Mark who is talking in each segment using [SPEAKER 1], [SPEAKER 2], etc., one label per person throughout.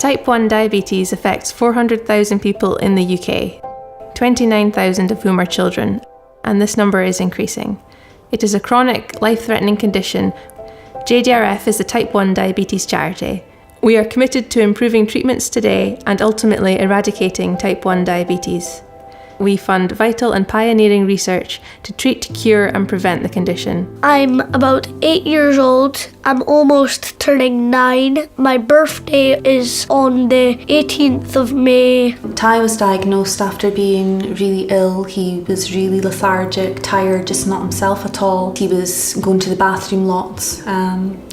[SPEAKER 1] Type 1 diabetes affects 400,000 people in the UK, 29,000 of whom are children, and this number is increasing. It is a chronic, life-threatening condition. JDRF is a Type 1 diabetes charity. We are committed to improving treatments today and ultimately eradicating Type 1 diabetes. We fund vital and pioneering research to treat, cure and prevent the condition.
[SPEAKER 2] I'm about 8 years old. I'm almost turning 9. My birthday is on the 18th of May.
[SPEAKER 3] Ty was diagnosed after being really ill. He was really lethargic, tired, just not himself at all. He was going to the bathroom lots,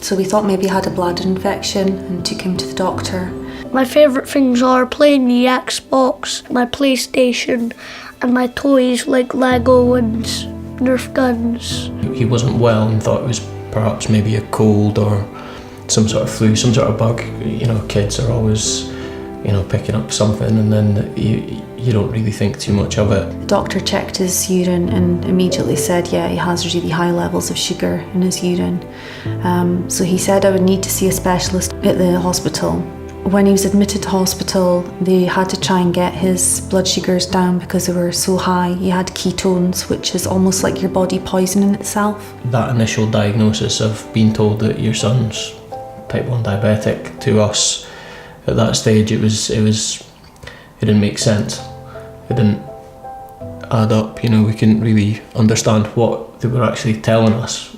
[SPEAKER 3] so we thought maybe he had a bladder infection and took him to the doctor.
[SPEAKER 2] My favourite things are playing the Xbox, my PlayStation, and my toys like Lego and Nerf guns.
[SPEAKER 4] He wasn't well and thought it was perhaps maybe a cold or some sort of flu, some sort of bug. You know, kids are always, picking up something, and then you don't really think too much of it.
[SPEAKER 3] The doctor checked his urine and immediately said, yeah, he has really high levels of sugar in his urine. So he said I would need to see a specialist at the hospital. When he was admitted to hospital, they had to try and get his blood sugars down because they were so high. He had ketones, which is almost like your body poisoning itself.
[SPEAKER 4] That initial diagnosis of being told that your son's type 1 diabetic, to us at that stage, it didn't make sense. It didn't add up, we couldn't really understand what they were actually telling us.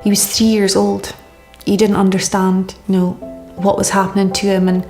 [SPEAKER 3] He was 3 years old. He didn't understand, what was happening to him, and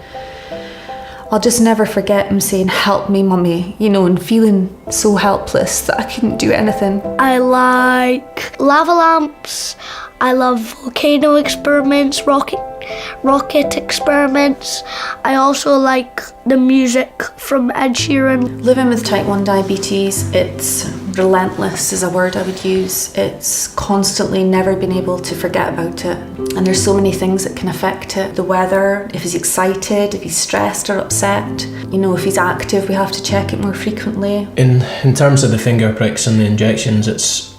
[SPEAKER 3] I'll just never forget him saying, "Help me, mummy," and feeling so helpless that I couldn't do anything.
[SPEAKER 2] I like lava lamps, I love volcano experiments, rocket experiments. I also like the music from Ed Sheeran.
[SPEAKER 3] Living with type 1 diabetes, it's relentless is a word I would use. It's constantly never been able to forget about it. And there's so many things that can affect it. The weather, if he's excited, if he's stressed or upset. If he's active, we have to check it more frequently.
[SPEAKER 4] In terms of the finger pricks and the injections, it's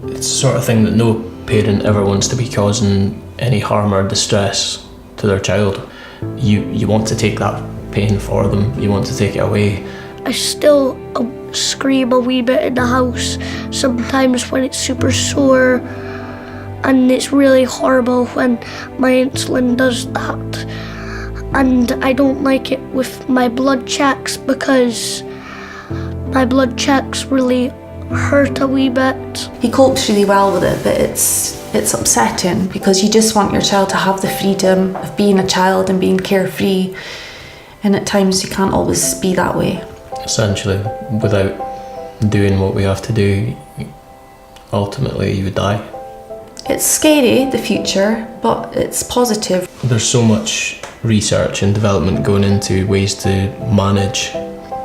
[SPEAKER 4] the sort of thing that no parent ever wants to be causing any harm or distress to their child. You want to take that pain for them, you want to take it away.
[SPEAKER 2] I still scream a wee bit in the house sometimes when it's super sore, and it's really horrible when my insulin does that. And I don't like it with my blood checks because my blood checks really hurt a wee bit.
[SPEAKER 3] He copes really well with it, but it's upsetting because you just want your child to have the freedom of being a child and being carefree, and at times you can't always be that way.
[SPEAKER 4] Essentially, without doing what we have to do, ultimately you would die.
[SPEAKER 3] It's scary, the future, but it's positive.
[SPEAKER 4] There's so much research and development going into ways to manage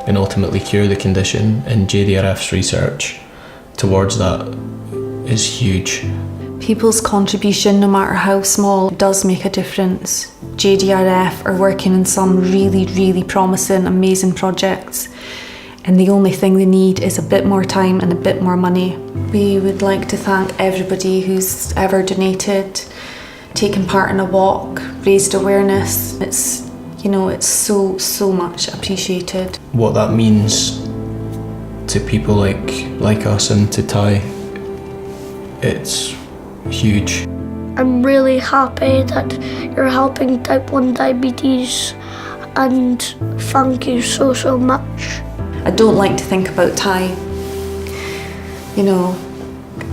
[SPEAKER 4] and ultimately cure the condition, and JDRF's research towards that is huge.
[SPEAKER 3] People's contribution, no matter how small, does make a difference. JDRF are working on some really, really promising, amazing projects, and the only thing they need is a bit more time and a bit more money. We would like to thank everybody who's ever donated, taken part in a walk, raised awareness. It's so much appreciated.
[SPEAKER 4] What that means to people like us and to Ty, it's huge.
[SPEAKER 2] I'm really happy that you're helping type 1 diabetes, and thank you so much.
[SPEAKER 3] I don't like to think about Ty,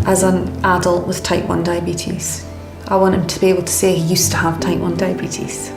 [SPEAKER 3] as an adult with type 1 diabetes. I want him to be able to say he used to have type 1 diabetes.